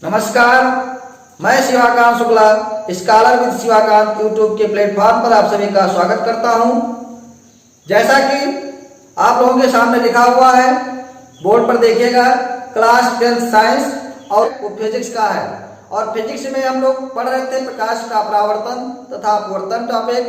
नमस्कार, मैं Shivakant Shukla scholar with Shivakant YouTube के प्लेटफॉर्म पर आप सभी का स्वागत करता हूं। जैसा कि आप लोगों के सामने लिखा हुआ है, बोर्ड पर देखिएगा, क्लास 10 साइंस और वो फिजिक्स का है। और फिजिक्स में हम लोग पढ़ रहे थे प्रकाश का परावर्तन तथा अपवर्तन टॉपिक।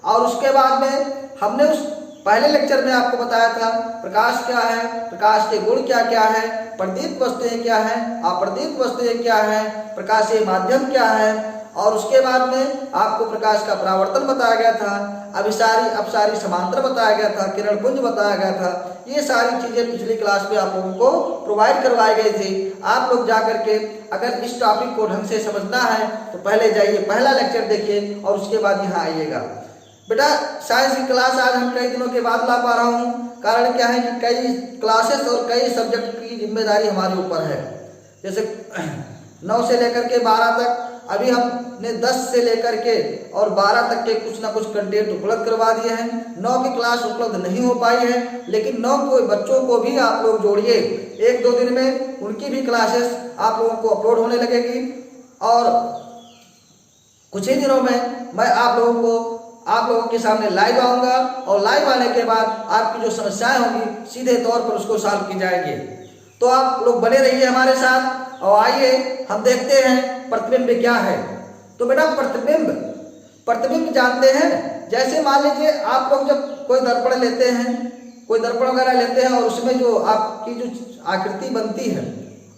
और उसके बाद में हमने उस पहले लेक्चर में आपको बताया था प्रकाश क्या है, प्रकाश के गुण क्या क्या है, प्रदीप्त वस्तुएं क्या है, अप्रदीप्त वस्तुएं क्या है, प्रकाशीय माध्यम क्या है। और उसके बाद में आपको प्रकाश का परावर्तन बताया गया था, अभिसारी अपसारी समांतर बताया गया था, किरण पुंज बताया गया था। ये सारी चीजें पिछली क्लास में आप लोगों को प्रोवाइड करवाई गई थी। आप लोग जाकर के अगर इस टॉपिक को ढंग से समझना है तो पहले जाइए, पहला लेक्चर देखिए और उसके बाद यहाँ आइएगा। बेटा, साइंस की क्लास आज हम कई दिनों के बाद ला पा रहा हूँ। कारण क्या है कि कई क्लासेस और कई सब्जेक्ट की जिम्मेदारी हमारे ऊपर है। जैसे 9 से लेकर के 12 तक, अभी हमने 10 से लेकर के और 12 तक के कुछ ना कुछ कंटेंट उपलब्ध करवा दिए हैं। 9 की क्लास उपलब्ध नहीं हो पाई है, लेकिन 9 को बच्चों को भी आप लोग जोड़िए। 1-2 दिन में उनकी भी क्लासेस आप लोगों को अपलोड होने लगेगी। और कुछ ही दिनों में मैं आप लोगों के सामने लाइव आऊंगा और लाइव आने के बाद आपकी जो समस्याएं होंगी सीधे तौर पर उसको सॉल्व की जाएंगी। तो आप लोग बने रहिए हमारे साथ और आइए हम देखते हैं प्रतिबिंब क्या है। तो बेटा, प्रतिबिंब जानते हैं। जैसे मान लीजिए आप लोग जब कोई दर्पण लेते हैं, कोई दर्पण वगैरह लेते हैं और उसमें जो आपकी जो आकृति बनती है,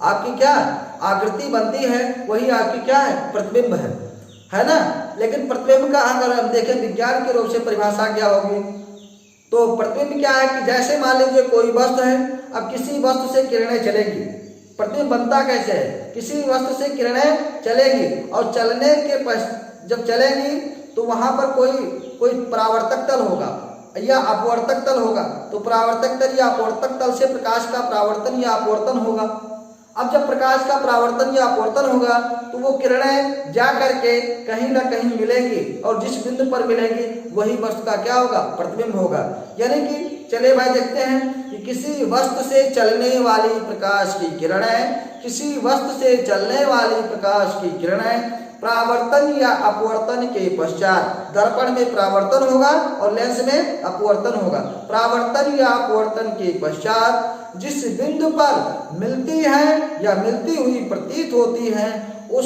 आपकी क्या आकृति बनती है, वही आपकी क्या है, प्रतिबिंब है ना। लेकिन प्रतिबिंब का अगर हम देखें विज्ञान के रूप से परिभाषा क्या होगी, तो प्रतिबिंब क्या है कि जैसे मान लीजिए कोई वस्तु है, अब किसी वस्तु से किरणें चलेंगी। प्रतिबिंब बनता कैसे है, किसी वस्तु से किरणें चलेगी और चलने के जब चलेंगी तो वहां पर कोई परावर्तक तल होगा या अपवर्तक तल होगा। तो परावर्तक तल या अपवर्तक तल से प्रकाश का परावर्तन या अपवर्तन होगा। अब जब प्रकाश का परावर्तन या अपवर्तन होगा तो वो किरणें जा करके कहीं ना कहीं मिलेंगी और जिस बिंदु पर मिलेंगी वही वस्तु का क्या होगा, प्रतिबिंब होगा। यानी कि चलिए भाई देखते हैं कि किसी वस्तु से चलने वाली प्रकाश की किरणें, किसी वस्तु से चलने वाली प्रकाश की किरणें परावर्तन या अपवर्तन के पश्चात दर्पण में परावर्तन होगा और लेंस में अपवर्तन होगा। परावर्तन या अपवर्तन के पश्चात जिस बिंदु पर मिलती है या मिलती हुई प्रतीत होती है उस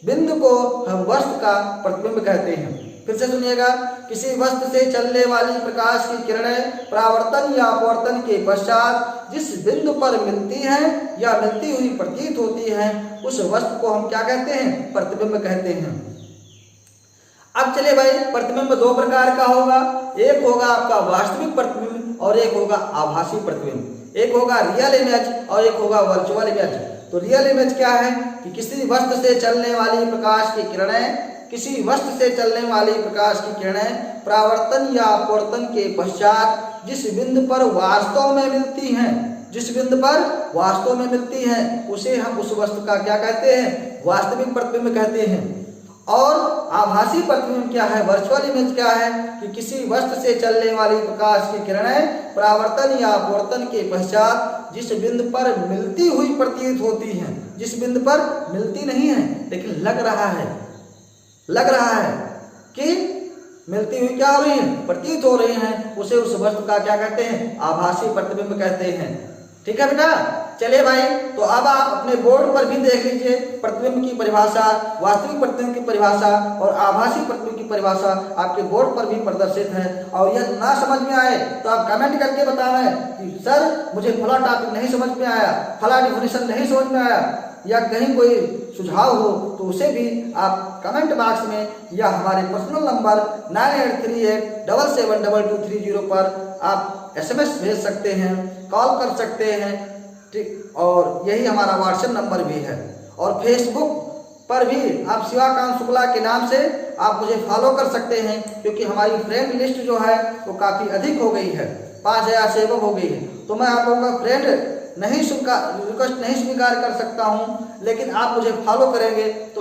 बिंदु को हम वस्तु का प्रतिबिंब कहते हैं। फिर से सुनिएगा, किसी वस्तु से चलने वाली प्रकाश की किरणें परावर्तन या अपवर्तन के पश्चात जिस बिंदु पर मिलती हैं या मिलती हुई प्रतीत होती है उस वस्तु को हम क्या कहते हैं, प्रतिबिंब कहते हैं। अब चलिए भाई, प्रतिबिंब 2 प्रकार का होगा। एक होगा आपका वास्तविक प्रतिबिंब और एक होगा आभासी प्रतिबिंब। एक होगा रियल इमेज और एक होगा वर्चुअल इमेज। तो रियल इमेज क्या है कि किसी वस्तु से चलने वाली प्रकाश की किरणें, किसी वस्तु से चलने वाली प्रकाश की किरणें परावर्तन या अपवर्तन के पश्चात जिस बिंदु पर वास्तव में मिलती हैं, जिस बिंदु पर वास्तव में मिलती हैं उसे हम उस वस्तु का क्या कहते हैं, वास्तविक प्रतिबिंब कहते हैं। और आभासी प्रतिबिंब क्या है, वर्चुअल इमेज क्या है कि किसी वस्तु से चलने वाली प्रकाश की किरणें परावर्तन या अपवर्तन के पश्चात जिस बिंदु पर मिलती हुई प्रतीत होती हैं, जिस बिंदु पर मिलती नहीं है लेकिन लग रहा है कि मिलती हुई क्या हो रही है, प्रतीत हो रही हैं, उसे उस वस्तु का क्या कहते हैं, आभासी प्रतिबिंब कहते हैं। ठीक है बेटा, चलिए भाई, तो अब आप अपने बोर्ड पर भी देख लीजिए प्रतिबिंब की परिभाषा, वास्तविक प्रतिबिंब की परिभाषा और आभासी प्रतिबिंब की परिभाषा आपके बोर्ड पर भी प्रदर्शित है। और यह ना समझ में आए तो आप कमेंट करके बताना है कि सर मुझे फला टॉपिक नहीं समझ में आया, फला डिफिनेशन नहीं समझ में आया, या कहीं कोई सुझाव हो तो उसे भी आप कमेंट बॉक्स में या हमारे पर्सनल नंबर 9838772230 पर आप SMS भेज सकते हैं, कॉल कर सकते हैं। ठीक, और यही हमारा व्हाट्सएप नंबर भी है। और फेसबुक पर भी आप शिवाकांत शुक्ला के नाम से आप मुझे फॉलो कर सकते हैं, क्योंकि हमारी फ्रेंड लिस्ट जो है वो काफ़ी अधिक हो गई है, 5000 से एबव हो गई है। तो मैं आप लोगों का फ्रेंड रिक्वेस्ट नहीं स्वीकार कर सकता हूं, लेकिन आप मुझे फॉलो करेंगे तो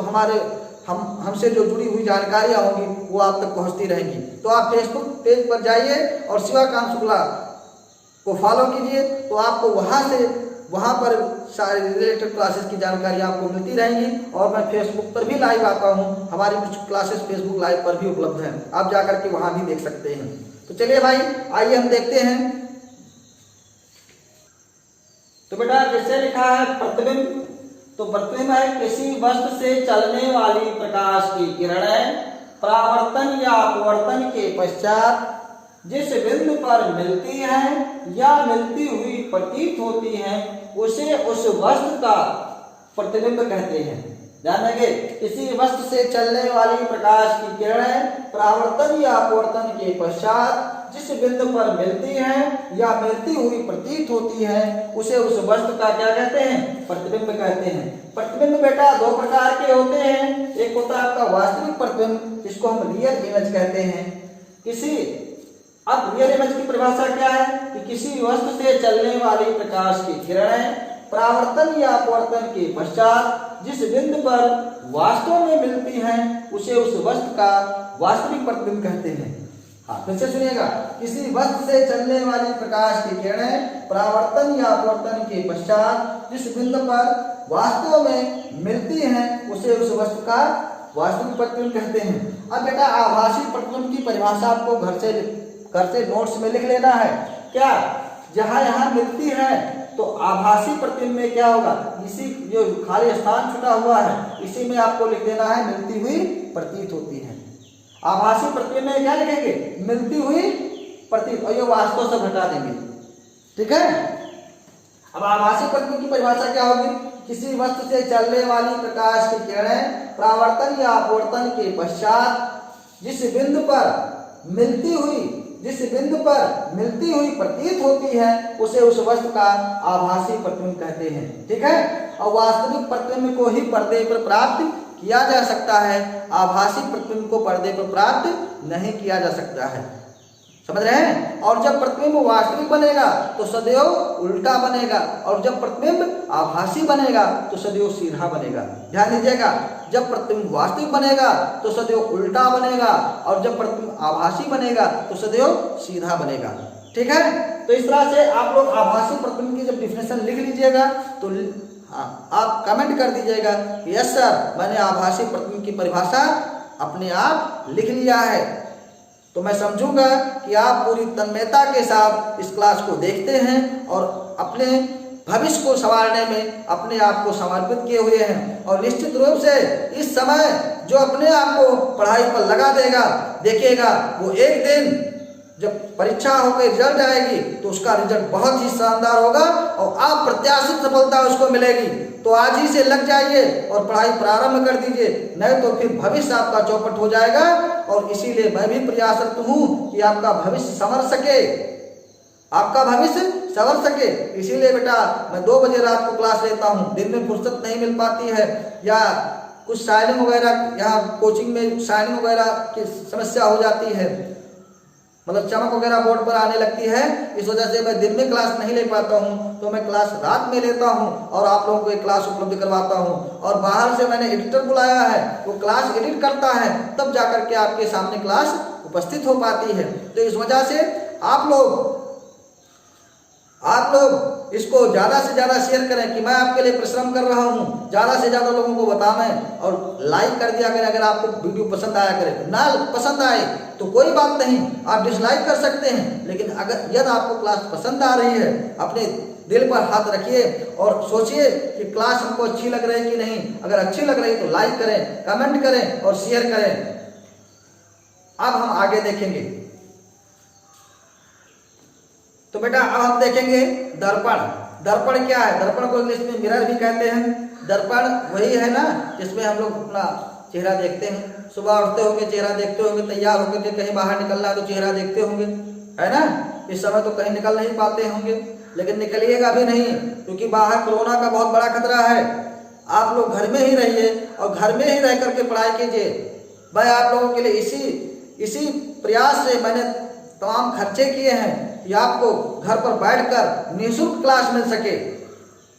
हमसे जो जुड़ी हुई जानकारियां होंगी वो आप तक पहुंचती रहेंगी। तो आप फेसबुक पेज पर जाइए और शिवाकांत शुक्ला को फॉलो कीजिए, तो आपको वहाँ पर सारे रिलेटेड क्लासेस की जानकारी आपको मिलती रहेंगी। और मैं फेसबुक पर भी लाइव आता हूँ, हमारी कुछ क्लासेस फेसबुक लाइव पर भी उपलब्ध हैं, आप जाकर के वहाँ भी देख सकते हैं। तो चलिए भाई आइए हम देखते हैं। तो बेटा जैसे लिखा है प्रतिबिंब, तो प्रतिबिंब है किसी वस्तु से चलने वाली प्रकाश की किरणें परावर्तन या अपवर्तन के पश्चात जिस बिंदु पर मिलती हैं या मिलती हुई प्रतीत होती हैं उसे उस वस्तु का प्रतिबिंब कहते हैं। ध्यान रखिए, किसी वस्तु से चलने वाली प्रकाश की किरणें परावर्तन या अपवर्तन के पश्चात जिस बिंदु पर मिलती हैं या मिलती हुई प्रतीत होती हैं उसे उस वस्तु का क्या कहते हैं? प्रतिबिंब कहते हैं। प्रतिबिंब बेटा दो प्रकार के होते हैं, एक होता है आपका वास्तविक प्रतिबिंब जिसको हम रियल इमेज कहते हैं। अब रियल इमेज की परिभाषा क्या है कि किसी वस्तु से चलने वाली प्रकाश की किरणें परावर्तन या अपवर्तन के पश्चात जिस बिंदु पर वास्तव में मिलती हैं उसे उस वस्तु का वास्तविक प्रतिबिंब कहते हैं। हाँ फिर से सुनिएगा, किसी वस्तु से चलने वाली प्रकाश की किरणें परावर्तन या अपवर्तन के पश्चात जिस बिंदु पर वास्तव में मिलती हैं उसे उस वस्तु का वास्तविक प्रतिबिंब कहते हैं। अब बेटा आभासी प्रतिबिंब की परिभाषा आपको घर से नोट्स में लिख लेना है। क्या जहां यहाँ मिलती है तो आभासी प्रतिबिंब में क्या होगा, इसी जो खाली स्थान छुटा हुआ है इसी में आपको लिख देना है मिलती हुई प्रतीत होती है। आभासी प्रतिबिंब में क्या लिखेंगे? मिलती हुई प्रतीत, और ये वास्तव से घटा देंगे। ठीक है। अब आभासी प्रतिबिंब की परिभाषा क्या होगी? किसी वस्तु से चलने वाली प्रकाश की किरणें परावर्तन या अपवर्तन के पश्चात जिस बिंदु पर मिलती हुई प्रतीत होती है उसे उस वस्तु का आभासी प्रतिबिंब कहते हैं। ठीक है। और वास्तविक प्रतिबिंब को ही पर्दे पर प्राप्त किया जा सकता है, आभासी प्रतिबिंब को पर्दे पर प्राप्त नहीं किया जा सकता है। समझ रहे हैं? और जब प्रतिबिंब वास्तविक बनेगा तो सदैव उल्टा बनेगा, और जब प्रतिबिंब आभासी बनेगा तो सदैव सीधा बनेगा। ध्यान दीजिएगा, जब प्रतिबिंब वास्तविक बनेगा तो सदैव उल्टा बनेगा, और जब प्रतिबिंब आभासी बनेगा तो सदैव सीधा बनेगा। ठीक है। तो इस तरह से आप लोग आभासी प्रतिबिंब की जब डिफिनेशन लिख लीजिएगा तो आप कमेंट कर दीजिएगा कि यस सर मैंने आभासी प्रतिबिंब की परिभाषा अपने आप लिख लिया है। तो मैं समझूंगा कि आप पूरी तन्मयता के साथ इस क्लास को देखते हैं और अपने भविष्य को संवारने में अपने आप को समर्पित किए हुए हैं। और निश्चित रूप से इस समय जो अपने आप को पढ़ाई पर लगा देगा, देखिएगा वो एक दिन जब परीक्षा होकर रिजल्ट आएगी तो उसका रिजल्ट बहुत ही शानदार होगा और आप प्रत्याशित सफलता उसको मिलेगी। तो आज ही से लग जाइए और पढ़ाई प्रारंभ कर दीजिए, नहीं तो फिर भविष्य आपका चौपट हो जाएगा। और इसीलिए मैं भी प्रयासरत हूँ कि आपका भविष्य संवर सके, इसीलिए बेटा मैं 2 बजे रात को क्लास लेता हूँ। दिन में फुर्सत नहीं मिल पाती है, या कुछ साइनिंग वगैरह यहाँ कोचिंग में साइनिंग वगैरह की समस्या हो जाती है, मतलब चमक वगैरह बोर्ड पर आने लगती है, इस वजह से मैं दिन में क्लास नहीं ले पाता हूँ। तो मैं क्लास रात में लेता हूँ और आप लोगों को एक क्लास उपलब्ध करवाता हूँ। और बाहर से मैंने एडिटर बुलाया है, वो क्लास एडिट करता है, तब जाकर के आपके सामने क्लास उपस्थित हो पाती है। तो इस वजह से आप लोग इसको ज़्यादा से ज़्यादा शेयर करें कि मैं आपके लिए परिश्रम कर रहा हूँ। ज़्यादा से ज़्यादा लोगों को बताएं और लाइक कर दिया करें। अगर आपको वीडियो पसंद आया करे, ना पसंद आए तो कोई बात नहीं, आप डिसलाइक कर सकते हैं। लेकिन अगर यदि आपको क्लास पसंद आ रही है, अपने दिल पर हाथ रखिए और सोचिए कि क्लास हमको अच्छी लग रही है कि नहीं। अगर अच्छी लग रही तो लाइक करें, कमेंट करें और शेयर करें। अब हम आगे देखेंगे। तो बेटा अब हम देखेंगे दर्पण। दर्पण क्या है? दर्पण को इंग्लिश में मिरर भी कहते हैं। दर्पण वही है ना जिसमें हम लोग अपना चेहरा देखते हैं। सुबह उठते होंगे चेहरा देखते होंगे, तैयार होकर के कहीं बाहर निकलना है तो चेहरा देखते होंगे, है ना। इस समय तो कहीं निकल नहीं पाते होंगे, लेकिन निकलिएगा भी नहीं, क्योंकि बाहर कोरोना का बहुत बड़ा खतरा है। आप लोग घर में ही रहिए और घर में ही रह करके पढ़ाई कीजिए। मैं आप लोगों के लिए इसी प्रयास से मैंने तमाम खर्चे किए हैं कि आपको घर पर बैठकर निःशुल्क क्लास मिल सके।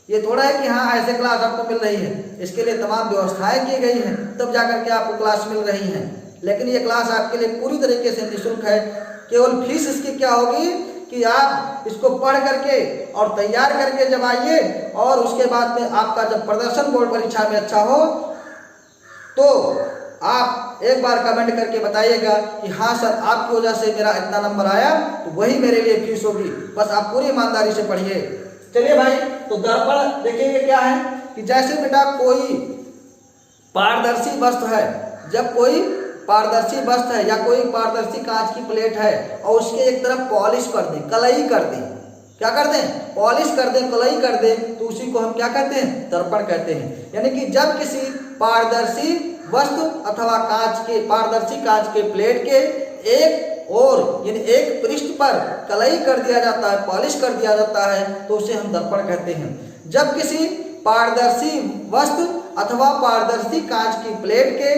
ये थोड़ा है कि हाँ ऐसे क्लास आपको मिल रही है, इसके लिए तमाम व्यवस्थाएं की गई हैं, तब जाकर के आपको क्लास मिल रही हैं। लेकिन ये क्लास आपके लिए पूरी तरीके से निःशुल्क है। केवल फीस इसकी क्या होगी कि आप इसको पढ़ करके और तैयार करके जब आइए और उसके बाद में आपका जब प्रदर्शन बोर्ड परीक्षा में अच्छा हो तो आप एक बार कमेंट करके बताइएगा कि हाँ सर आपकी वजह से मेरा इतना नंबर आया, तो वही मेरे लिए फीस होगी। बस आप पूरी ईमानदारी से पढ़िए। चलिए भाई, तो दर्पण देखेंगे क्या है कि जैसे बेटा कोई पारदर्शी वस्तु है, जब कोई पारदर्शी वस्तु है या कोई पारदर्शी कांच की प्लेट है और उसके एक तरफ पॉलिश कर दें, कलई कर दें, क्या कर दें, पॉलिश कर दें, कलई कर दें, तो उसी को हम क्या कहते हैं, दर्पण कहते हैं। यानी कि जब किसी पारदर्शी वस्तु अथवा पारदर्शी कांच के प्लेट के एक और यानी एक पृष्ठ पर कलई कर दिया जाता है, पॉलिश कर दिया जाता है, तो उसे हम दर्पण कहते हैं। जब किसी पारदर्शी वस्तु अथवा पारदर्शी कांच की प्लेट के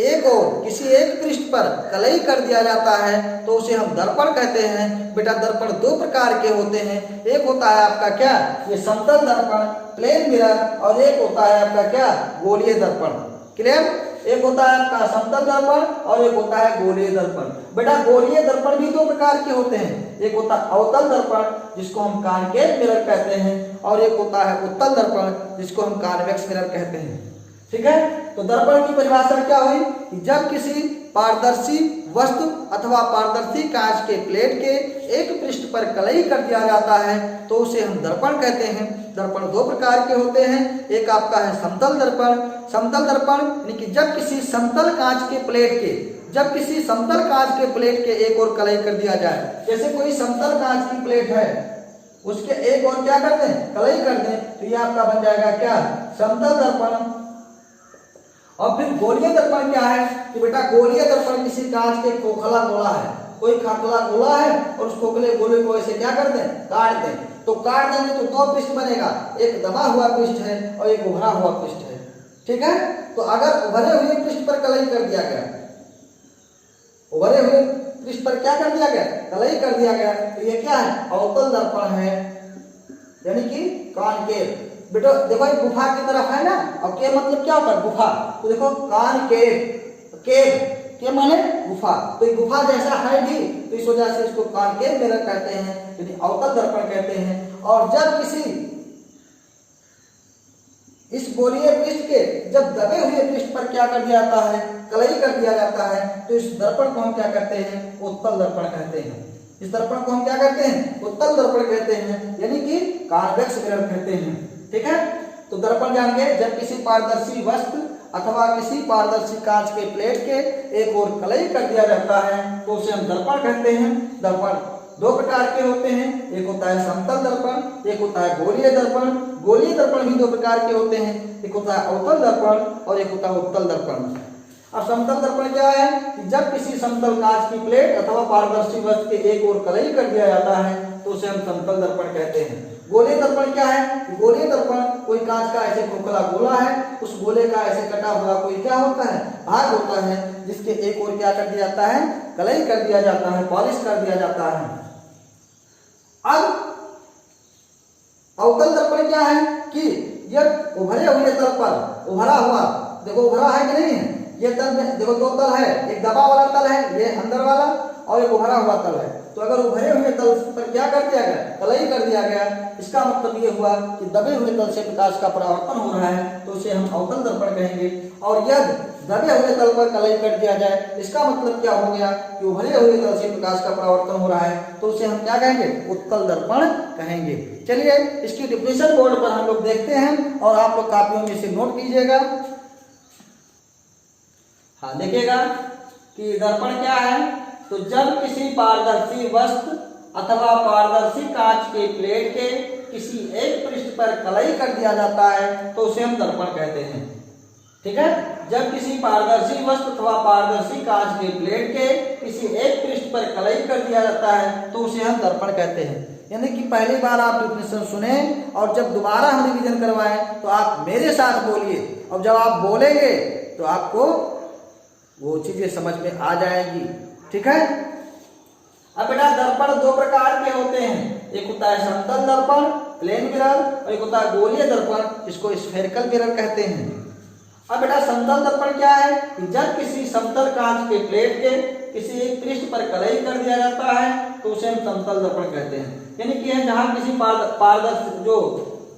एक और किसी एक पृष्ठ पर कलई कर दिया जाता है तो उसे हम दर्पण कहते हैं। बेटा दर्पण दो प्रकार के होते हैं, एक होता है आपका क्या, ये समतल दर्पण प्लेन मिरर, और एक होता है आपका क्या, गोलीय दर्पण। क्लियर? एक होता है आपका समतल दर्पण और एक होता है गोलीय दर्पण। बेटा गोलीय दर्पण भी दो प्रकार के होते हैं, एक होता है अवतल दर्पण जिसको हम कॉनकेव मिरर कहते हैं, और एक होता है उत्तल दर्पण जिसको हम कॉन्वेक्स मिरर कहते हैं। ठीक है, तो दर्पण की परिभाषा क्या हुई कि जब किसी पारदर्शी वस्तु अथवा पारदर्शी कांच के प्लेट के एक पृष्ठ पर कलई कर दिया जाता है तो उसे हम दर्पण कहते हैं। दर्पण दो प्रकार के होते हैं, एक आपका है समतल दर्पण। समतल दर्पण यानी कि जब किसी समतल कांच के प्लेट के एक और कलई कर दिया जाए, जैसे कोई समतल कांच की प्लेट है उसके एक और क्या कर दें, कलई कर दें, तो ये आपका बन जाएगा क्या, समतल दर्पण। और फिर गोलीय दर्पण क्या है कि बेटा गोलीय दर्पण किसी कांच के खोखला गोला है, कोई खोखला गोला है और उस खोखले गोले को ऐसे क्या कर दें, काट दें, तो काट देंगे तो दो पृष्ठ बनेगा, एक दबा हुआ पृष्ठ है और एक उभरा हुआ पृष्ठ है। ठीक है, तो अगर उभरे हुए पृष्ठ पर कलई कर दिया गया, उभरे हुए पृष्ठ पर क्या कर दिया गया, कलई कर दिया गया, तो ये क्या है, अवतल दर्पण है, यानी कि कॉनकेव। बेटा देखो गुफा की तरफ है ना, और के मतलब क्या होता है, गुफा, तो देखो कॉनकेव, के माने गुफा, तो ये गुफा जैसा है भी, तो इस वजह से इसको कॉनकेव मिरर कहते हैं, यानी अवतल दर्पण कहते हैं। और जब किसी इस गोलीय पृष्ठ के जब दबे हुए पृष्ठ पर क्या कर दिया जाता है, कलई कर दिया जाता है, तो इस दर्पण को हम क्या कहते हैं, उत्तल दर्पण कहते हैं। इस दर्पण को हम क्या कहते हैं, उत्तल दर्पण कहते हैं, यानी कि कॉन्वेक्स मिरर कहते हैं। ठीक है, तो दर्पण जान गए, जब किसी पारदर्शी वस्तु अथवा किसी पारदर्शी कांच के प्लेट के एक और कलई कर दिया जाता है तो उसे हम दर्पण कहते हैं। दर्पण दो प्रकार के होते हैं, एक होता है समतल दर्पण, एक होता है गोलीय दर्पण। गोलीय दर्पण भी दो प्रकार के होते हैं, एक होता है अवतल दर्पण और एक होता है उत्तल दर्पण। अब समतल दर्पण क्या है कि जब किसी समतल कांच की प्लेट अथवा पारदर्शी वस्तु के एक और कलई कर दिया जाता है तो उसे हम समतल दर्पण कहते हैं। गोलीय दर्पण क्या है, गोलीय दर्पण कोई कांच का ऐसे खोखला गोला है, उस गोले का ऐसे कटा हुआ कोई क्या होता है, भाग होता है, जिसके एक और क्या कर दिया जाता है, कलई कर दिया जाता है, पॉलिश कर दिया जाता है। अब अवतल दर्पण क्या है कि यह उभरे हुए तल पर, उभरा हुआ, देखो उभरा है कि नहीं है, ये तल में देखो दो तल है, एक दबा वाला तल है ये अंदर वाला, और एक उभरा हुआ तल है। तो अगर उभरे हुए तल पर क्या कर दिया गया, कलई कर दिया गया, इसका मतलब ये हुआ कि दबे हुए तल से प्रकाश का परावर्तन हो रहा है, तो उसे हम अवतल दर्पण कहेंगे। और यदि दबे हुए तल पर कलई कर दिया जाए, इसका मतलब क्या हो गया कि उभरे हुए तल से प्रकाश का परावर्तन हो रहा है, तो उसे हम क्या कहेंगे, उत्तल दर्पण कहेंगे। चलिए इसकी डिफिनेशन बोर्ड पर हम लोग देखते हैं और आप लोग कापियों में इसे नोट कीजिएगा। हाँ देखिएगा कि दर्पण क्या है, तो जब किसी पारदर्शी वस्तु अथवा पारदर्शी कांच के प्लेट के किसी एक पृष्ठ पर कलई कर दिया जाता है तो उसे हम दर्पण कहते हैं। ठीक है, जब किसी पारदर्शी वस्तु अथवा पारदर्शी कांच के प्लेट के किसी एक पृष्ठ पर कलई कर दिया जाता है तो उसे हम दर्पण कहते हैं। यानी कि पहली बार आप डिफिनेशन सुने और जब दोबारा हम रिवीजन करवाएं तो आप मेरे साथ बोलिए, और जब आप बोलेंगे तो आपको वो चीजें समझ में आ जाएगी। ठीक है, अब बेटा दर्पण दो प्रकार के होते हैं, एक होता है समतल दर्पण प्लेन मिरर और एक होता है गोलीय दर्पण जिसको स्फेरिकल मिरर कहते हैं। अब बेटा समतल दर्पण क्या है कि जब किसी समतल कांच के प्लेट के किसी एक पृष्ठ पर कलई कर दिया जाता है तो उसे हम समतल दर्पण कहते हैं। यानी कि है जहां किसी पारदर्शी जो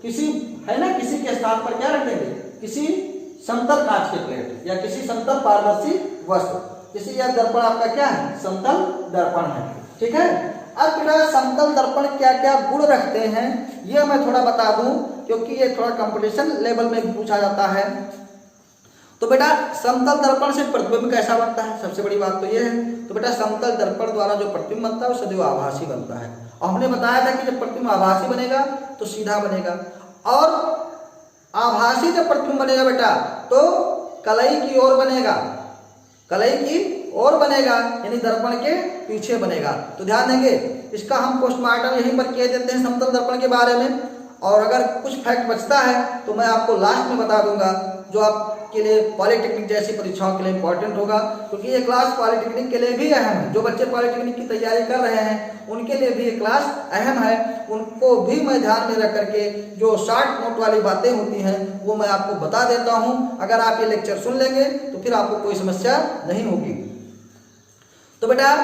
किसी है ना किसी के स्थान पर क्या रख देंगे, किसी समतल कांच के प्लेट या किसी समतल पारदर्शी वस्तु, किसी यह दर्पण आपका क्या है, समतल दर्पण है। ठीक है। अब बेटा समतल दर्पण क्या क्या गुण रखते हैं यह मैं थोड़ा बता दूं, क्योंकि ये थोड़ा कंपटीशन लेवल में पूछा जाता है। तो बेटा समतल दर्पण से प्रतिबिंब कैसा बनता है, सबसे बड़ी बात तो ये है। तो बेटा समतल दर्पण द्वारा जो प्रतिबिंब बनता है वो सदैव आभासी बनता है। और हमने बताया था कि जब प्रतिबिंब आभासी बनेगा तो सीधा बनेगा, और आभासी जब प्रतिबिंब बनेगा बेटा तो कलई की ओर बनेगा, कलई की ओर बनेगा, यानी दर्पण के पीछे बनेगा। तो ध्यान देंगे, इसका हम पोस्टमार्टम यहीं पर किए देते हैं समतल दर्पण के बारे में। और अगर कुछ फैक्ट बचता है तो मैं आपको लास्ट में बता दूंगा, जो आपके लिए पॉलिटेक्निक जैसी परीक्षाओं के लिए इंपॉर्टेंट होगा, क्योंकि ये क्लास पॉलिटेक्निक के लिए भी अहम है। जो बच्चे पॉलिटेक्निक की तैयारी कर रहे हैं उनके लिए भी ये क्लास अहम है। उनको भी मैं ध्यान में रख करके जो शॉर्ट नोट वाली बातें होती हैं वो मैं आपको बता देता हूँ। अगर आप ये लेक्चर सुन लेंगे तो फिर आपको कोई समस्या नहीं होगी। तो बेटा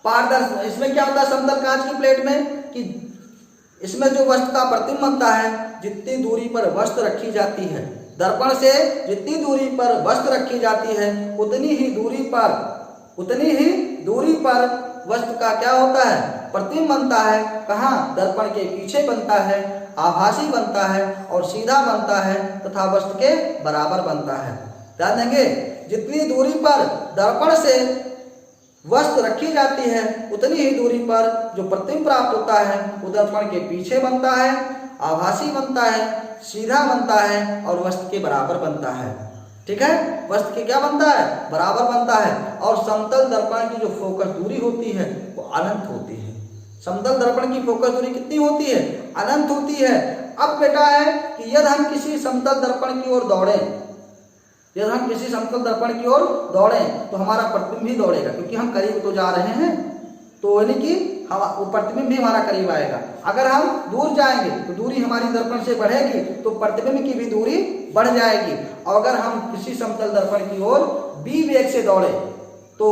पारदर्शी, इसमें क्या होता है समतल कांच की प्लेट में कि इसमें जो वस्तु का प्रतिबिंब बनता है, जितनी दूरी पर वस्तु रखी जाती है, दर्पण से जितनी दूरी पर वस्तु रखी जाती है उतनी ही दूरी पर वस्तु का क्या होता है, प्रतिबिंब बनता है। कहाँ, दर्पण के पीछे बनता है, आभासी बनता है और सीधा बनता है तथा वस्तु के बराबर बनता है। ध्यान देंगे, जितनी दूरी पर दर्पण से वस्तु रखी जाती है उतनी ही दूरी पर जो प्रतिबिंब प्राप्त होता है वो दर्पण के पीछे बनता है, आभासी बनता है, सीधा बनता है और वस्तु के बराबर बनता है। ठीक है, वस्तु के क्या बनता है, बराबर बनता है। और समतल दर्पण की जो फोकस दूरी होती है वो अनंत होती है। समतल दर्पण की फोकस दूरी कितनी होती है, अनंत होती है। अब बेटा है कि यदि हम किसी समतल दर्पण की ओर दौड़ें, यदि हम किसी समतल दर्पण की ओर दौड़ें तो हमारा प्रतिबिंब भी दौड़ेगा, क्योंकि हम करीब तो जा रहे हैं, तो यानी कि हम वो प्रतिबिंब भी हमारा करीब आएगा। अगर हम दूर जाएंगे तो दूरी हमारी दर्पण से बढ़ेगी तो प्रतिबिंब की भी दूरी बढ़ जाएगी। और अगर हम किसी समतल दर्पण की ओर b वेग से दौड़े तो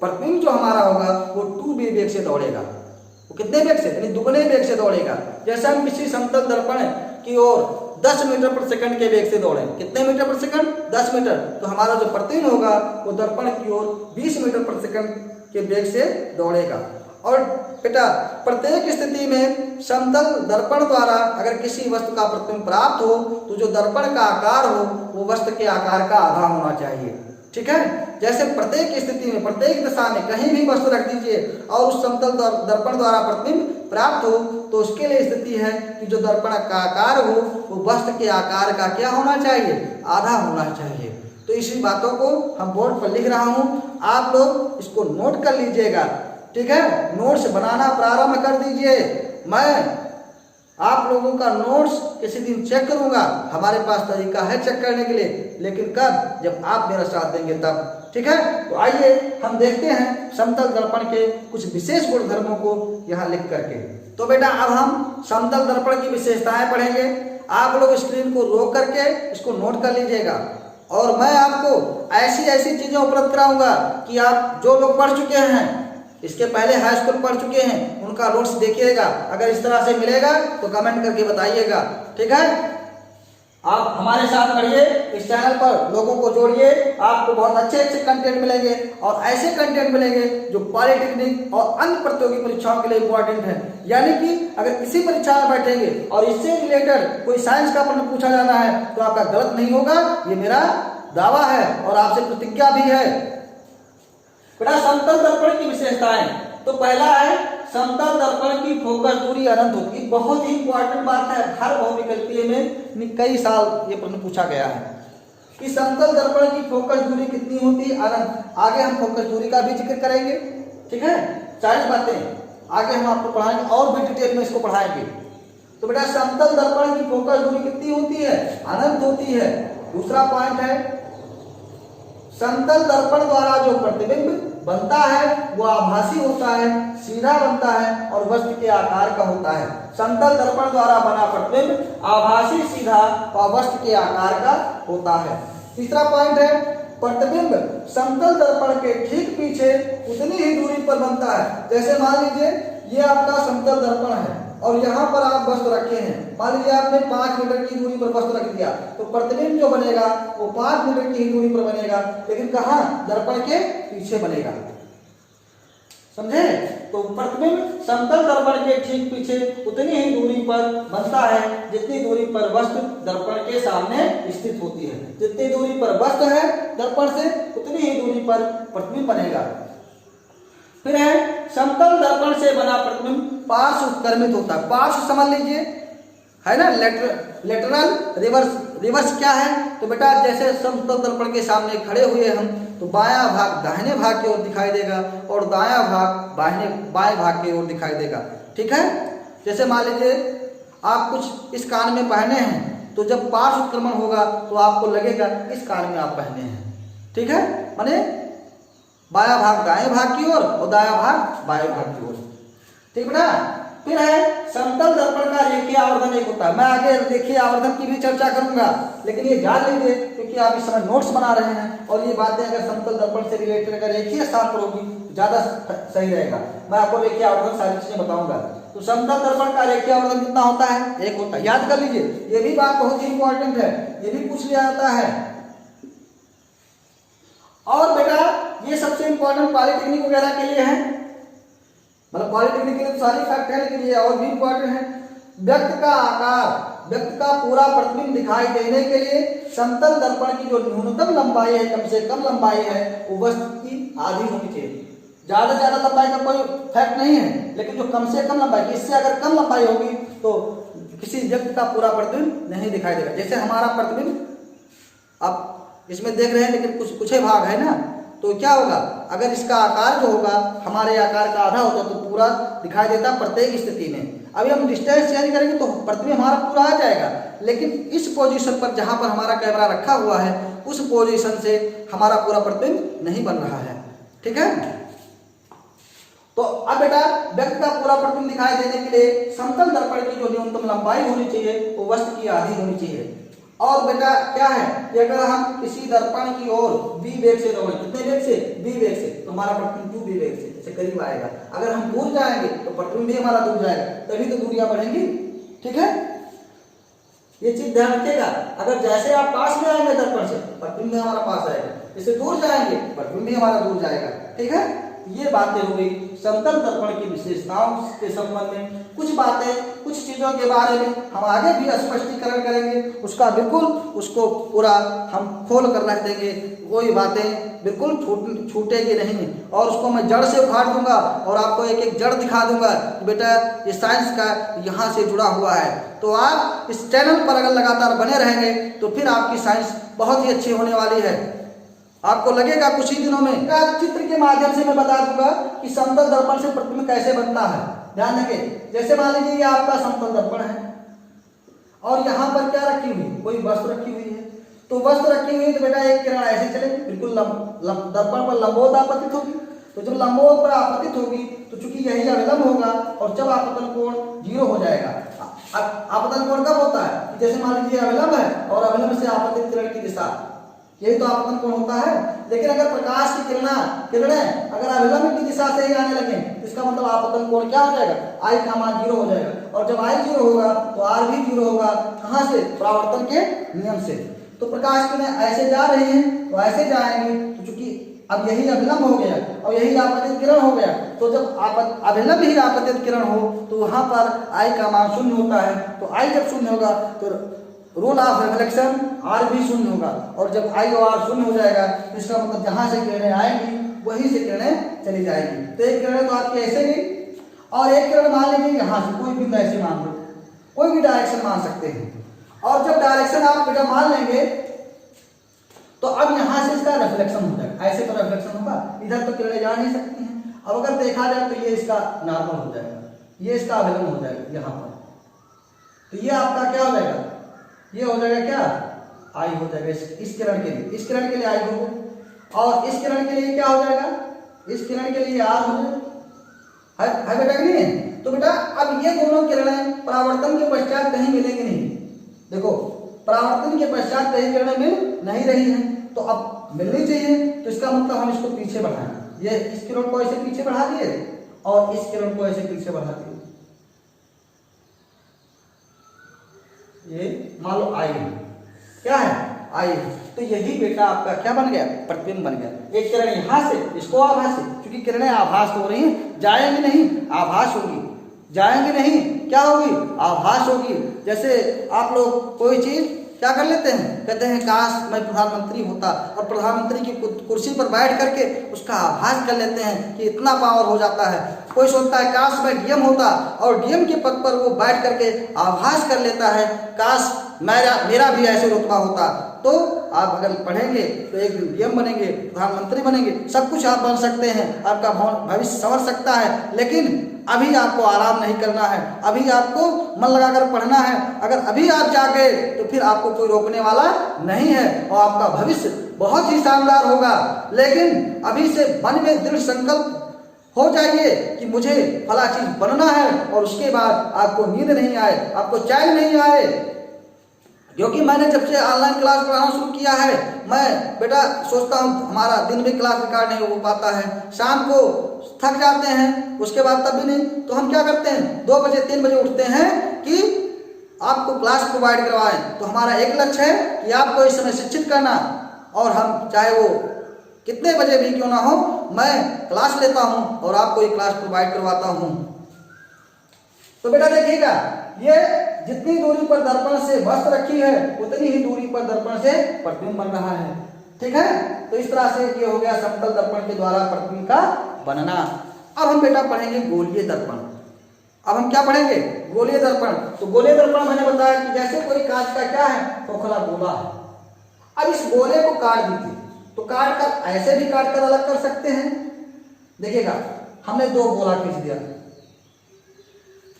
प्रतिबिंब जो हमारा होगा वो 2b वेग से दौड़ेगा। वो कितने वेग से, यानी दुगने वेग से दौड़ेगा। जैसे हम किसी समतल दर्पण की ओर 10 मीटर पर सेकंड के वेग से दौड़े, कितने मीटर पर सेकंड, 10 मीटर, तो हमारा जो प्रतिबिंब होगा वो दर्पण की ओर 20 मीटर पर सेकंड के वेग से दौड़ेगा। और बेटा प्रत्येक स्थिति में समतल दर्पण द्वारा अगर किसी वस्तु का प्रतिबिंब प्राप्त हो तो जो दर्पण का आकार हो वो वस्तु के आकार का आधा होना चाहिए। ठीक है, जैसे प्रत्येक स्थिति में प्रत्येक दिशा में कहीं भी वस्तु रख दीजिए और उस समतल दर्पण द्वारा प्रतिबिंब प्राप्त हो तो उसके लिए स्थिति है कि जो दर्पण का आकार हो वो वस्तु के आकार का क्या होना चाहिए, आधा होना चाहिए। तो इसी बातों को हम बोर्ड पर लिख रहा हूँ, आप लोग इसको नोट कर लीजिएगा। ठीक है, नोट्स बनाना प्रारंभ कर दीजिए। मैं आप लोगों का नोट्स किसी दिन चेक करूंगा, हमारे पास तरीका है चेक करने के लिए, लेकिन कब, जब आप मेरा साथ देंगे तब। ठीक है, तो आइए हम देखते हैं समतल दर्पण के कुछ विशेष गुणधर्मों को यहाँ लिख करके। तो बेटा अब हम समतल दर्पण की विशेषताएं पढ़ेंगे। आप लोग स्क्रीन को रोक करके इसको नोट कर लीजिएगा और मैं आपको ऐसी ऐसी चीजें उपलब्ध कराऊंगा कि आप जो लोग पढ़ चुके हैं, इसके पहले हाई स्कूल पढ़ चुके हैं, उनका नोट्स देखिएगा। अगर इस तरह से मिलेगा तो कमेंट करके बताइएगा। ठीक है, आप हमारे साथ पढ़िए, इस चैनल पर लोगों को जोड़िए, आपको बहुत अच्छे अच्छे कंटेंट मिलेंगे और ऐसे कंटेंट मिलेंगे जो पॉलिटेक्निक और अन्य प्रतियोगी परीक्षाओं के लिए इंपॉर्टेंट है। यानी कि अगर किसी परीक्षा में बैठेंगे और इससे रिलेटेड कोई साइंस का प्रश्न पूछा जाना है तो आपका गलत नहीं होगा, ये मेरा दावा है और आपसे प्रतिज्ञा भी है। बेटा समतल दर्पण की विशेषताएं, तो पहला है समतल दर्पण की फोकस दूरी अनंत होती है। बहुत ही इंपॉर्टेंट बात है, हर बहुविकल्पीय में कई साल ये प्रश्न पूछा गया है कि समतल दर्पण की फोकस दूरी कितनी होती है, अनंत। आगे हम फोकस दूरी का भी जिक्र करेंगे। ठीक है, 40 बातें आगे हम आपको पढ़ाएंगे और भी डिटेल में इसको पढ़ाएंगे। तो बेटा समतल दर्पण की फोकस दूरी कितनी होती है, अनंत होती है। दूसरा पॉइंट है समतल दर्पण द्वारा जो प्रतिबिंब बनता है वो आभासी होता है, सीधा बनता है और वस्तु के आकार का होता है। समतल दर्पण द्वारा बना प्रतिबिंब आभासी, सीधा और वस्तु के आकार का होता है। तीसरा पॉइंट है प्रतिबिंब समतल दर्पण के ठीक पीछे उतनी ही दूरी पर बनता है। जैसे मान लीजिए ये आपका समतल दर्पण है और यहाँ पर आप वस्तु रखे हैं, मान लीजिए आपने 5 मीटर की दूरी पर वस्तु रख दिया, तो प्रतिबिंब जो बनेगा वो 5 मीटर की ही दूरी पर बनेगा, लेकिन कहाँ, दर्पण के पीछे बनेगा। समझे? तो प्रतिबिंब समतल दर्पण के ठीक पीछे उतनी ही दूरी पर बनता है जितनी दूरी पर वस्तु दर्पण के सामने स्थित होती है। जितनी दूरी पर वस्तु है दर्पण से उतनी ही दूरी पर प्रतिबिंब बनेगा। फिर है समतल दर्पण से बना प्रतिबिंब पार्श्व उत्क्रमित होता है। पार्श्व समझ लीजिए है ना, लेटरल रिवर्स क्या है, तो बेटा जैसे समतल दर्पण के सामने खड़े हुए हम, तो बायां भाग दाहिने भाग की ओर दिखाई देगा और दायां भाग बाएं भाग की ओर दिखाई देगा। ठीक है? जैसे मान लीजिए आप कुछ इस कान में पहने हैं, तो जब पार्श्व उत्क्रमण होगा तो आपको लगेगा इस कान में आप पहने हैं। ठीक है? माने बायां भाग दाएं भाग की ओर और दायां भाग बाएं भाग की ओर। ठीक बेटा? फिर है समतल दर्पण का रेखीय आवर्धन एक होता है। मैं आगे रेखीय आवर्धन की भी चर्चा करूंगा, लेकिन ये जान लीजिए क्योंकि आप इस समय नोट्स बना रहे हैं और ये बातें अगर समतल दर्पण से रिलेटेड अगर रेखीय स्थान पर होगी तो ज्यादा सही रहेगा। मैं आपको रेखीय आवर्धन सारी चीजें बताऊंगा। तो समतल दर्पण का रेखीय आवर्धन कितना होता है? एक होता है। याद कर लीजिए, ये भी बात बहुत ही इंपॉर्टेंट है, ये भी पूछ लिया जाता है। और बेटा ये सबसे इंपॉर्टेंट पॉलिटेक्निक वगैरह के लिए है, मतलब पॉलिटेक्निक के लिए सारी फैक्ट है, लेकिन ये और भी इंपॉर्टेंट है। व्यक्ति का आकार, व्यक्ति का पूरा प्रतिबिंब दिखाई देने के लिए समतल दर्पण की जो न्यूनतम लंबाई है, कम से कम लंबाई है, वो वस्तु की आधी होनी चाहिए। ज्यादा लंबाई का कोई फैक्ट नहीं है, लेकिन जो कम से कम लंबाई, इससे अगर कम लंबाई होगी तो किसी व्यक्ति का पूरा प्रतिबिंब नहीं दिखाई देगा। जैसे हमारा प्रतिबिंब आप इसमें देख रहे हैं, लेकिन कुछ ही भाग है ना, तो क्या होगा, अगर इसका आकार जो होगा हमारे आकार का आधा होता तो पूरा दिखाई देता प्रत्येक स्थिति में। अभी हम डिस्टेंस चेंज करेंगे तो प्रतिबिंब हमारा पूरा आ जाएगा, लेकिन इस पोजीशन पर जहां पर हमारा कैमरा रखा हुआ है उस पोजीशन से हमारा पूरा प्रतिबिंब नहीं बन रहा है। ठीक है? तो अब बेटा व्यक्ति का पूरा प्रतिबिंब दिखाई देने के लिए समतल दर्पण की जो न्यूनतम लंबाई होनी चाहिए वो वस्तु की आधी होनी चाहिए। और बेटा क्या है कि अगर हम किसी दर्पण की ओर v वेग से दौड़े, कितने वेग से? v वेग से, तो हमारा प्रतिबिंब 2v वेग से करीब आएगा। अगर हम दूर जाएंगे तो प्रतिबिंब भी हमारा दूर जाएगा, तभी तो दूरियां बढ़ेंगी। ठीक है? ये चीज ध्यान रखिएगा। अगर जैसे आप पास में आएंगे दर्पण से, प्रतिबिंब भी हमारा पास आएगा, जैसे दूर जाएंगे प्रतिबिंब भी हमारा दूर जाएगा। ठीक है? ये बातें हो गई समतल दर्पण की विशेषताओं के संबंध में। कुछ बातें, कुछ चीजों के बारे में हम आगे भी स्पष्टीकरण करेंगे, उसका बिल्कुल उसको पूरा हम खोल कर रख देंगे, कोई बातें बिल्कुल छूटेगी नहीं, और उसको मैं जड़ से उखाड़ दूंगा और आपको एक एक जड़ दिखा दूंगा कि बेटा ये साइंस का यहाँ से जुड़ा हुआ है। तो आप इस चैनल पर अगर लगातार बने रहेंगे तो फिर आपकी साइंस बहुत ही अच्छी होने वाली है। आपको लगेगा कुछ ही दिनों में चित्र के माध्यम से मैं बता दूंगा कि समतल दर्पण से प्रतिबिंब कैसे बनता है। ध्यान रखिए, जैसे मान लीजिए ये आपका समतल दर्पण है और यहाँ पर क्या रखी हुई, कोई वस्तु रखी हुई है। तो वस्तु रखी हुई है तो बेटा एक किरण ऐसे चले, बिल्कुल दर्पण पर लंबवत आपतित होगी। तो जब लंबवत पर आपतित होगी तो चूंकि यही अविलंब होगा और जब आपतन कोण 0 हो जाएगा। आपतन कोण कब होता है? जैसे मान लीजिए अविलंब है और अविलंब से आपतित किरण की दिशा, यही तो आपतन कोण होता है। लेकिन अगर प्रकाश की किरणें अगर अविलंब की दिशा से ही आने लगे तो इसका मतलब आपतन कोण क्या हो जाएगा? I का मान 0 हो जाएगा, और जब I 0 होगा तो R भी 0 होगा। कहां से? परावर्तन के नियम से। तो प्रकाश किरणें ऐसे जा रही हैं तो ऐसे जाएंगे, तो चूंकि अब यही अभिलंब हो गया और यही आपतित किरण हो गया, तो जब अभिलंब ही आपतित किरण हो तो वहां पर I का मान 0 होता है। तो I जब 0 होगा तो रूल ऑफ रिफ्लेक्शन R भी 0 होगा, और जब I और R 0 हो जाएगा तो इसका मतलब जहां से किरणें आएंगी वहीं से किरणें चली जाएंगी। तो एक किरण तो आपकी ऐसे गई और एक किरण मान लीजिए यहाँ से, कोई बिंदु ऐसे मान लो, कोई भी डायरेक्शन मान सकते हैं। और जब डायरेक्शन आप बेटा मान लेंगे तो अब यहाँ से इसका रिफ्लेक्शन हो जाएगा। ऐसे तो रिफ्लेक्शन होगा, इधर तो किरणें जा नहीं सकती हैं। अब अगर देखा जाए तो ये इसका नॉर्मल हो जाएगा, ये इसका अभिलंब हो जाएगा यहाँ पर। तो ये आपका क्या हो जाएगा? ये हो जाएगा क्या? I हो जाएगा इस किरण के लिए, इस किरण के लिए I होगा, और इस किरण के लिए क्या हो जाएगा? इस किरण के लिए R हो जाएगा। है बेटा नहीं है? तो बेटा अब ये दोनों किरणें परावर्तन के पश्चात कहीं मिलेंगी नहीं। देखो परावर्तन के पश्चात कई किरणें मिल नहीं रही हैं, तो अब मिलनी चाहिए, तो इसका मतलब हम इसको पीछे बढ़ाएं। ये इस किरण को ऐसे पीछे बढ़ा दिए और इस किरण को ऐसे पीछे बढ़ा दिए। ये मान लो आई क्या है, आई, तो यही बेटा आपका क्या बन गया, प्रतिबिंब बन गया। एक किरण यहां से, इसको आभास से, क्योंकि किरणें आभास हो रही हैं, जाएंगी नहीं, आभास होगी, जाएंगी नहीं, क्या होगी, आभास होगी। जैसे आप लोग कोई चीज क्या कर लेते हैं, कहते हैं काश मैं प्रधानमंत्री होता, और प्रधानमंत्री की कुर्सी पर बैठ करके उसका आभास कर लेते हैं कि इतना पावर हो जाता है। कोई सोचता है काश मैं डीएम होता, और डीएम के पद पर वो बैठ करके आभास कर लेता है काश मेरा भी ऐसे रुतबा होता। तो आप अगर पढ़ेंगे तो एक दिन डीएम बनेंगे, प्रधानमंत्री बनेंगे, सब कुछ आप बन सकते हैं, आपका भविष्य संवर सकता है। लेकिन अभी आपको आराम नहीं करना है, अभी आपको मन लगाकर पढ़ना है। अगर अभी आप जागे तो फिर आपको कोई रोकने वाला नहीं है और आपका भविष्य बहुत ही शानदार होगा। लेकिन अभी से मन में दृढ़ संकल्प हो जाइए कि मुझे फला चीज बनना है, और उसके बाद आपको नींद नहीं आए, आपको चैन नहीं आए। क्योंकि मैंने जब से ऑनलाइन क्लास पढ़ाना शुरू किया है, मैं बेटा सोचता हूँ हमारा दिन में क्लास रिकॉर्ड नहीं हो पाता है, शाम को थक जाते हैं, उसके बाद तब भी नहीं, तो हम क्या करते हैं 2 बजे 3 बजे उठते हैं कि आपको क्लास प्रोवाइड करवाएं। तो हमारा एक लक्ष्य है कि आपको इस समय शिक्षित करना, और हम चाहे वो कितने बजे भी क्यों ना हो, मैं क्लास लेता हूँ और आपको ये क्लास प्रोवाइड करवाता हूँ। तो बेटा देखिएगा, ये जितनी दूरी पर दर्पण से वस्तु रखी है उतनी ही दूरी पर दर्पण से प्रतिबिंब बन रहा है, ठीक है। तो इस तरह से ये हो गया समतल दर्पण के द्वारा प्रतिबिंब का बनना। अब हम बेटा पढ़ेंगे गोलीय दर्पण। अब हम क्या पढ़ेंगे, गोलीय दर्पण। तो गोलीय दर्पण मैंने बताया कि जैसे कोई कांच का क्या है, खोखला गोला है। अब इस गोले को काट दीजिए, तो काट कर ऐसे भी काट कर अलग कर सकते हैं। देखिएगा, हमने 2 गोला खींच दिया,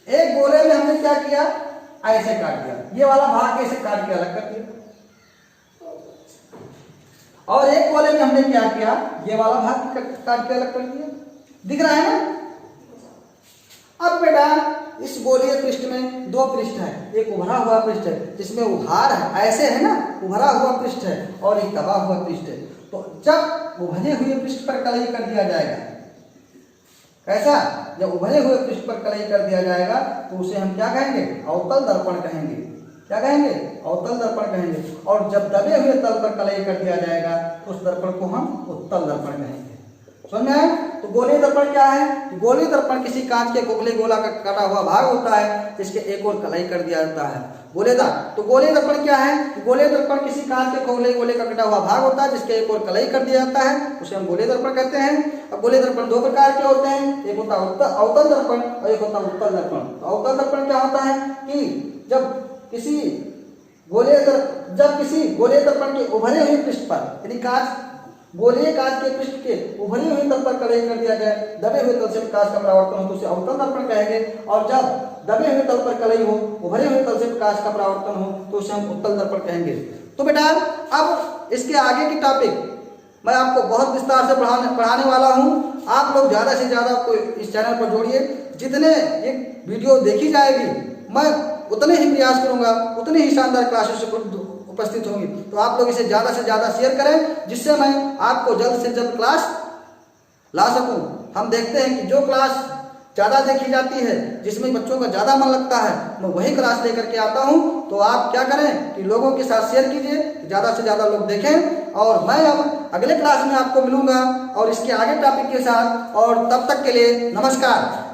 एक गोले में हमने क्या किया, ऐसे काट दिया, ये वाला भाग ऐसे काट के अलग कर दिया, और एक गोले में हमने क्या किया, ये वाला भाग काट के अलग कर दिया। दिख रहा है ना। अब बेटा इस गोलीय पृष्ठ में 2 पृष्ठ है, एक उभरा हुआ पृष्ठ है जिसमें उभार है, ऐसे है ना, उभरा हुआ पृष्ठ है, और एक दबा हुआ पृष्ठ है। तो जब उभरे हुए पृष्ठ पर कलई कर दिया जाएगा, कैसा, जब उभरे हुए पृष्ठ पर कलई कर दिया जाएगा तो उसे हम क्या कहेंगे, अवतल दर्पण कहेंगे। क्या कहेंगे, अवतल दर्पण कहेंगे। और जब दबे हुए तल पर कलई कर दिया जाएगा तो उस दर्पण को हम उत्तल दर्पण कहेंगे। समझ में आया। तो गोलीय दर्पण क्या है, गोलीय दर्पण किसी कांच के खोखले गोला का कटा हुआ भाग होता है जिसके एक ओर कलई कर दिया जाता है। गोलेदार, तो गोलीय दर्पण क्या है, गोलीय दर्पण किसी कांच के खोखले गोले का कटा हुआ भाग होता है जिसके एक ओर कलई कर दिया जाता है, उसे हम गोलीय दर्पण कहते हैं। अब गोलीय दर्पण 2 प्रकार के होते हैं, एक होता है अवतल दर्पण और एक होता है उत्तल दर्पण। तो अवतल दर्पण क्या होता है कि जब किसी गोलीय दर्पण के उभरे हुए पृष्ठ पर, यानी गोलीय कांच के पृष्ठ के उभरी हुई तल पर कलई कर दिया जाए, दबे हुए तल से प्रकाश का परावर्तन हो तो उसे अवतल दर्पण कहेंगे। और जब दबे हुए तल पर कलई हो, उभरे हुए तल से प्रकाश का परावर्तन हो तो उसे हम उत्तल दर्पण कहेंगे। तो बेटा अब इसके आगे की टॉपिक मैं आपको बहुत विस्तार से पढ़ाने वाला हूँ। आप लोग ज़्यादा से ज़्यादा इस चैनल पर जोड़िए। जितने ये वीडियो देखी जाएगी मैं उतने ही प्रयास करूँगा, उतनी ही शानदार क्लासेस उपस्थित होंगी। तो आप लोग इसे ज़्यादा से ज़्यादा शेयर करें जिससे मैं आपको जल्द से जल्द क्लास ला सकूं। हम देखते हैं कि जो क्लास ज़्यादा देखी जाती है, जिसमें बच्चों का ज़्यादा मन लगता है, मैं वही क्लास लेकर के आता हूं। तो आप क्या करें कि लोगों के साथ शेयर कीजिए, ज़्यादा से ज़्यादा लोग देखें। और मैं अब अगले क्लास में आपको मिलूंगा और इसके आगे टॉपिक के साथ, और तब तक के लिए नमस्कार।